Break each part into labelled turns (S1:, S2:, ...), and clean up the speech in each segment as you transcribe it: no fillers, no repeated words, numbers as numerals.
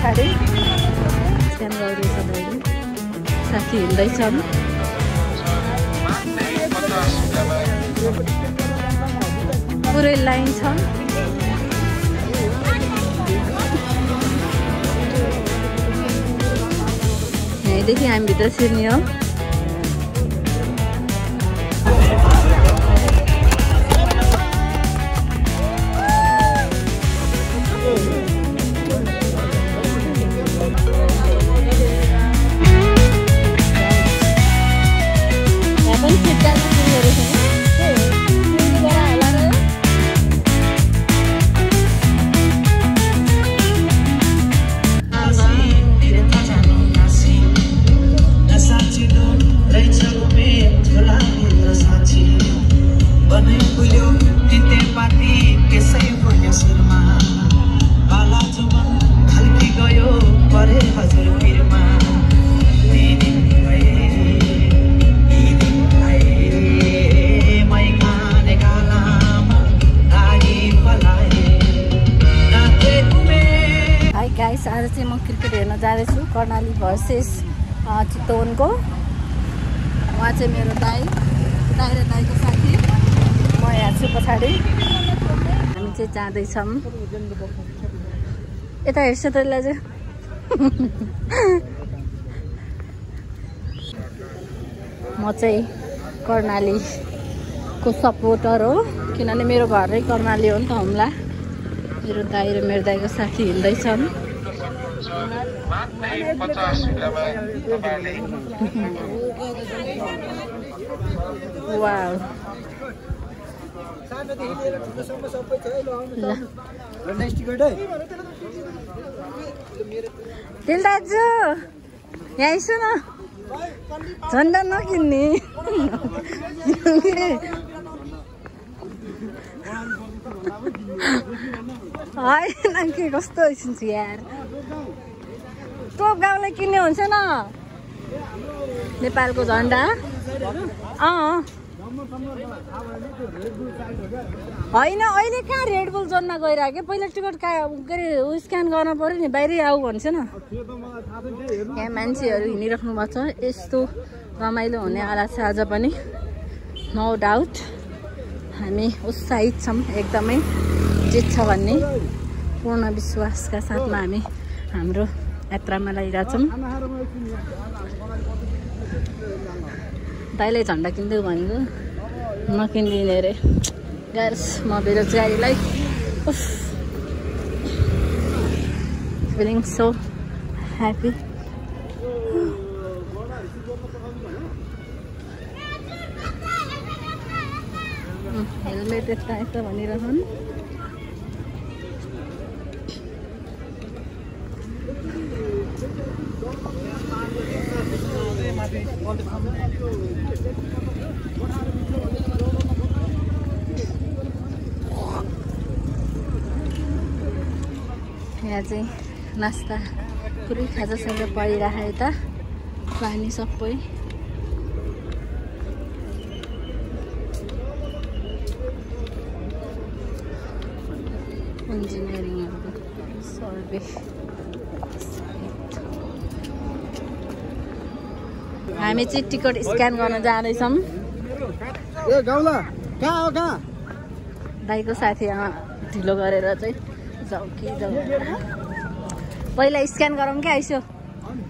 S1: पछाडि स्क्यान गर्दैछ दाइले साथी हिँड्दैछन् पुरै लाइन छ यहाँदेखि हामी भित्र छिर्ने हो आज चाहिँ म क्रिकेट हेर्न जाँदैछु कर्णाली भर्सेस चितवनको उहाँ चाहिँ मेरो दाइ र दाइको साथी म यहाँ छु पछाडि हामी चाहिँ जाँदैछौँ यता हेर्छ त्यसलाई चाहिँ म चाहिँ कर्णालीको सपोर्टर हो किनभने मेरो घर नै कर्णाली हो नि त हुम्ला मेरो दाइ र मेरो दाइको साथी हिँड्दैछन् वाउ दिल दाजु यहाँ आइसु न झन्डा नकिन्ने होइन के कस्तो आइसन्छु यार टोप गाउँलाई किन्ने हुन्छ न नेपालको झन्डा होइन अहिले कहाँ रेड बुल जोनमा गइरहेको पहिला टिकट के अरे स्क्यान गर्न पर्यो नि बाहिरै आऊ भन्छ न यहाँ मान्छेहरू हिँडिराख्नु भएको छ यस्तो रमाइलो हुनेवाला छ आज पनि नो डाउट हामी उत्साहित छौँ एकदमै जित्छ भन्ने पूर्ण विश्वासका साथमा हामी हाम्रो यात्रामा लागिरहेछौँ दाइले झन्डा किन्दै भनेको नकिनिदिने अरे गाइस म बेरोजगारीलाई फिलिङ सो ह्याप्पी हेलमेट यता यता भनिरहन् यहाँ चाहिँ नास्ता पुरै खाजासाजा परिरहेको यता पानी सबै इन्जिनियरिङहरूको सर्वे हामी चाहिँ टिकट स्क्यान गर्न जाँदैछौँ दाइको साथी ढिलो गरेर चाहिँ जाऊ कि जाऊ पहिला स्क्यान गरौँ क्या आइसो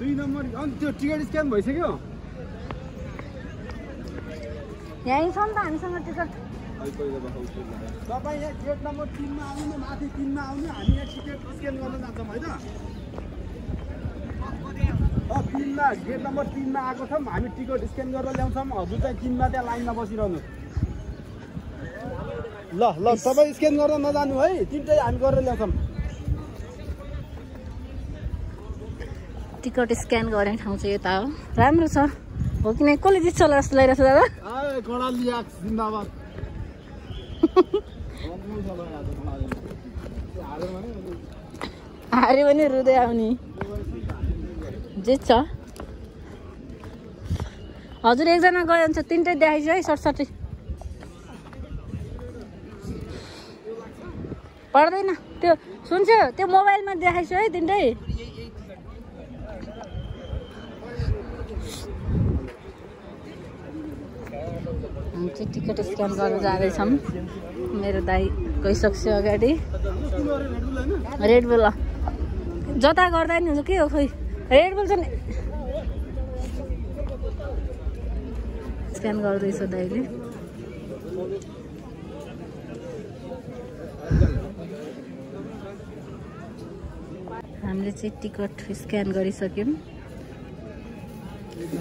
S2: 2 नम्बर त्यो टिकट स्क्यान भइसक्यो
S1: यहीँ छ नि त हामीसँग टिकट
S2: तपाईँ यहाँ गेट नम्बर 3 मा आउनु न माथि 3 मा आउनु हामी यहाँ टिकट स्क्यान गर्न जान्छौँ है त 3 मा गेट नम्बर 3 मा आएको छौँ हामी टिकट स्क्यान गरेर ल्याउँछौँ हजुर चाहिँ 3 मा त्यहाँ लाइनमा बसिरहनु ल ल तपाईँ स्क्यान गरेर नजानु है तिनटै हामी गरेर ल्याउँछौँ
S1: टिकट स्क्यान गर्ने ठाउँ चाहिँ यता हो राम्रो छ हो कि नै कसले जित्छ होला जस्तो लागिरहेको छ दादा
S2: कर्णाली जिन्दाबाद
S1: हार्यो भने रुँदै आउने जित्छ हजुर एकजना गयो भने चाहिँ तिनटै देखाइछ है सर्टसर्टी पर्दैन त्यो सुन्छु त्यो मोबाइलमा देखाइछु है तिनटै हामी चाहिँ टिकट स्क्यान गर्न जाँदैछौँ मेरो दाइ गइसक्छु अगाडि रेडबुल जता गर्दा नि हुन्छ के हो खोइ रेडबुल चाहिँ स्क्यान गर्दैछ दाइले हामीले चाहिँ टिकट स्क्यान गरिसक्यौँ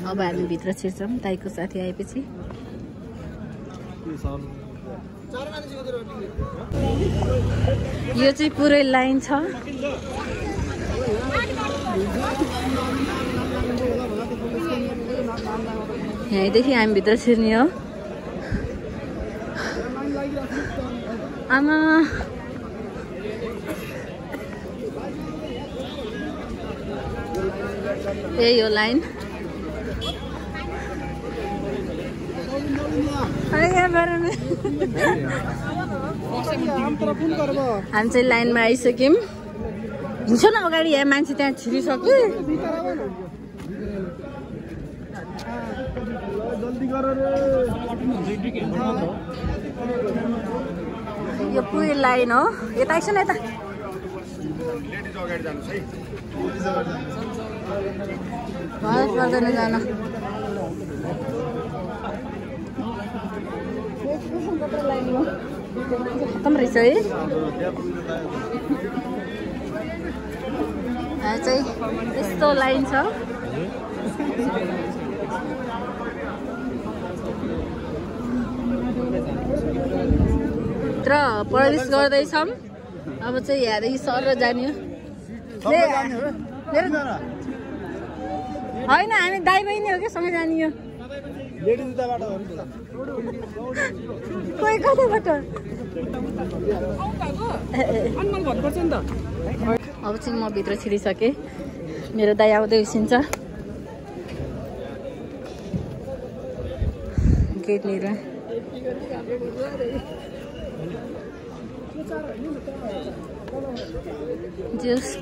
S1: अब हामी भित्र छिर्छौँ दाइको साथी आएपछि यो चाहिँ पुरै लाइन छ यहीँदेखि हामी भित्र छिर्ने हो आमा यही हो लाइन हामी चाहिँ लाइनमा आइसक्यौँ हिँड्छ न अगाडि यहाँ मान्छे त्यहाँ छिरिसक्यो यो पुरै लाइन हो यता आइस न यता पर्दैन जान खतम रहेछ है यहाँ चाहिँ यस्तो लाइन छ भित्र प्रवेश गर्दैछौँ अब चाहिँ यहाँदेखि सर जाने होइन हामी दाइ बहिनी हो क्या सँगै जाने हो कोही कतैबाट अब चाहिँ म भित्र छिरिसकेँ मेरो दाइ आउँदै उसिन्छ गेटनिर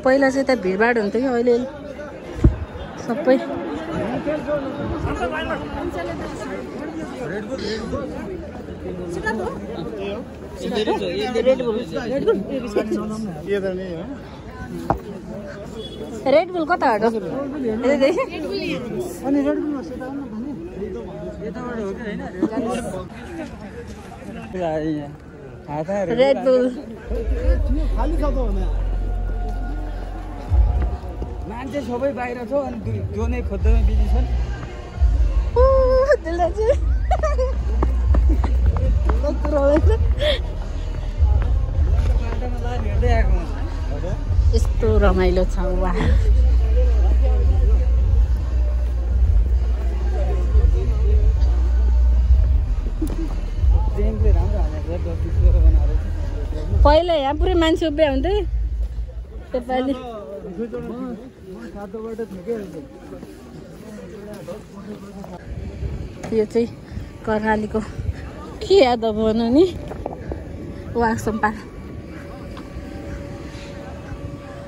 S1: पहिला चाहिँ त भिडभाड हुन्थ्यो कि अहिले सबै रेडबुल कता हट रेडबुल
S3: मान्छे सबै बाहिर छ अनि जो नै खोज्दैमा बिजी छन्
S1: यस्तो रमाइलो छ वाह पहिला यहाँ पुरै मान्छे उभिया हुन्थ्यो त्यसपालि यो चाहिँ कर्णालीको के याद भनौँ नि वाह सम्पा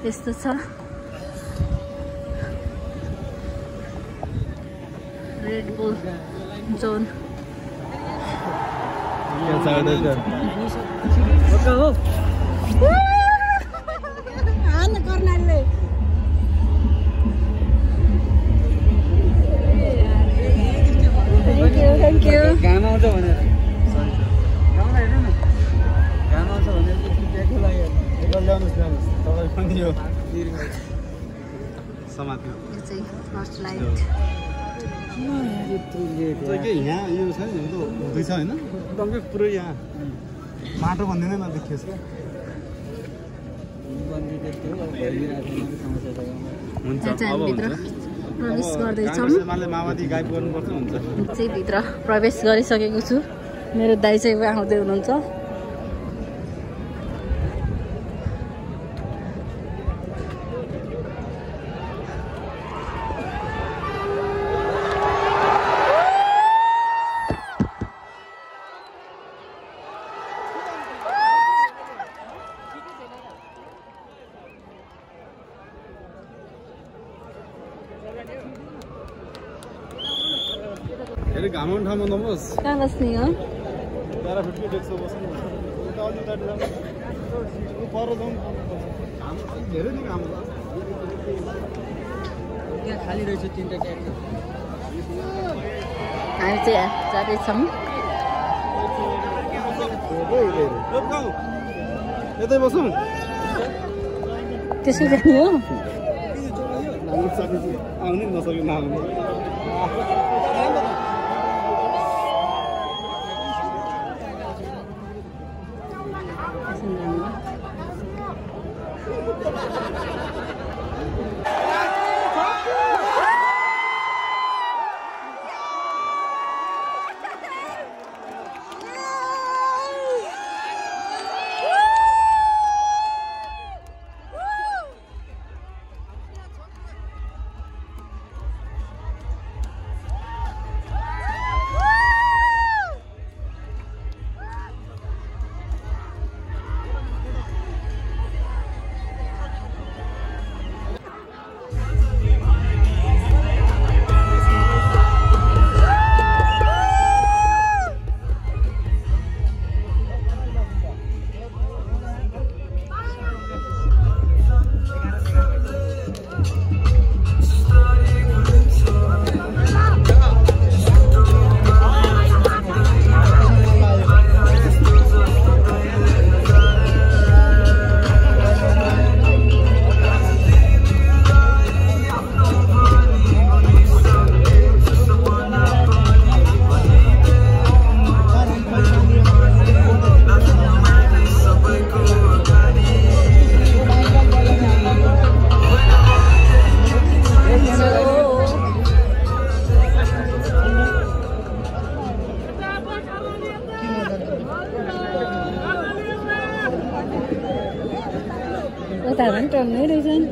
S1: यस्तो छ रेडबुल जोन कर्णालीले थ्याङ्क यू
S3: घाम आउँछ भनेर गाउँमा हेर्नु न घाम आउँछ भनेर ट्याक्टो लाग्यो तपाईँ पनि यो समात्यो
S1: यो चाहिँ फर्स्ट लाइट
S2: यहाँ यो छ नि हुँदैछ होइन एकदमै पुरै यहाँ माटो भन्ने नै नदेखियोस् क्या हुन्छ
S1: प्रवेश गर्दैछौँ
S2: माओवादी गाइड गर्नुपर्छ हुन्छ
S1: चाहिँ भित्र प्रवेश गरिसकेको छु मेरो दाइ चाहिँ आउँदै हुनुहुन्छ
S2: हाम्रो ठाउँमा नबोस्
S1: कहाँ बस्ने हो
S2: प्याराफिटकै डेस्कमा बस्नु पर जाउँ हाम्रो धेरै नै काम
S3: त्यहाँ खाली रहेछ 3टा क्याट
S1: हामी चाहिँ जाँदैछौँ
S2: यतै बसौँ
S1: त्यसो जाने हो
S2: आउनै नसक्यो नआउनु
S1: उता पनि टल्नै रहेछन्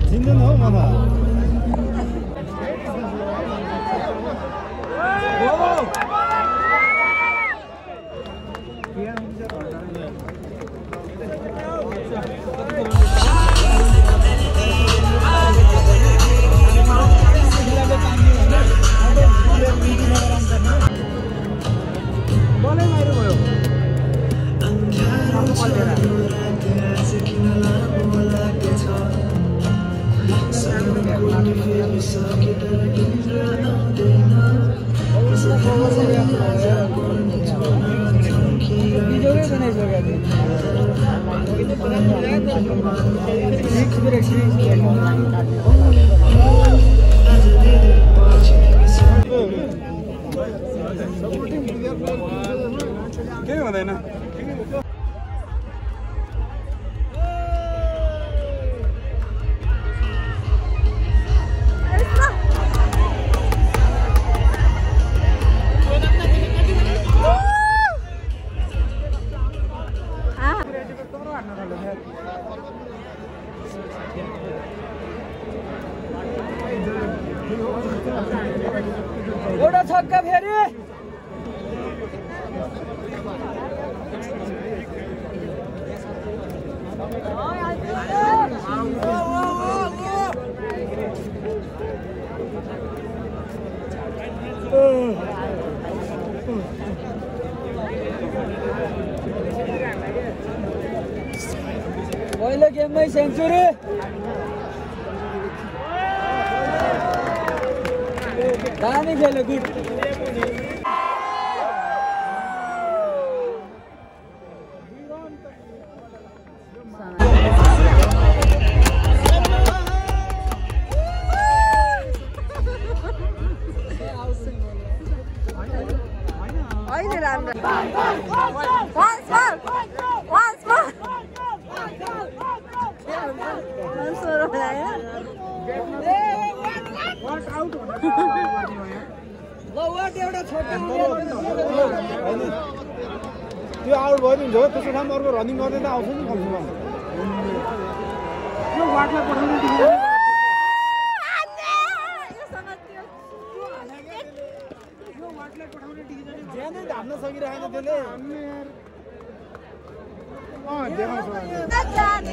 S2: चिन्दैन हौ मलाई केही हुँदैन
S3: एउटा छक्का फेरि पहिलो गेममै सेन्चुरी दामी खेल्यो गुड
S1: अहिले राम्रो once more
S2: त्यो आउट भयो नि त्यसको ठाउँमा अर्को रनिङ गर्दै त आउँछ नि कमसेकम यो वाटलाई पठाउनु
S3: धान्न सकिरहेन त्यसले देखाउँछ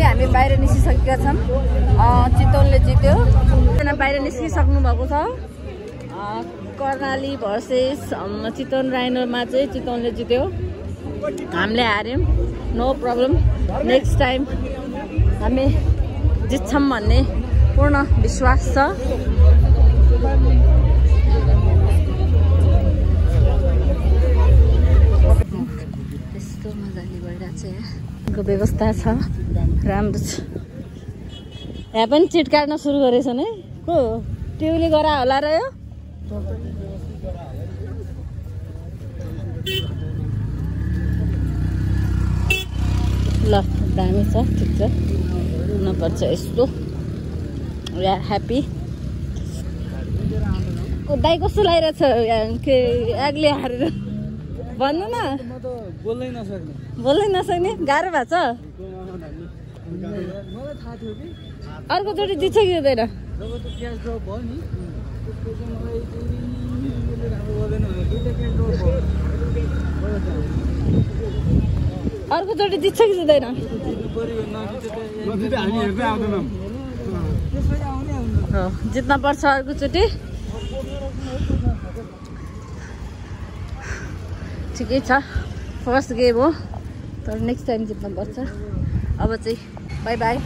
S1: हामी बाहिर निस्किसकेका छौँ चितवनले जित्यो बाहिर निस्किसक्नु भएको छ कर्णाली भर्सेस चितवन राइनोमा चाहिँ चितवनले जित्यो हामीले हार्यौँ नो प्रब्लम नेक्स्ट टाइम हामी जित्छौँ भन्ने पूर्ण विश्वास छ त्यस्तो मजाले भइरहेको छ यहाँको व्यवस्था छ राम्रो छ यहाँ पनि चिट काट्न सुरु गरेछन् है को ट्युले गरा होला र यो ल दामी छ ठिक छ हुनुपर्छ यस्तो या ह्याप्पी दाइ कस्तो लागिरहेछ के आगले हारेर भन्नु न बोल्नै नसक्ने गाह्रो भएको छ अर्कोचोटि जित्छ कि दिँदैन अर्कोचोटि जित्छ कि जित्दैन जित्न पर्छ अर्कोचोटि ठिकै छ फर्स्ट गेम हो तर नेक्स्ट टाइम जित्नु पर्छ अब चाहिँ बाई बाई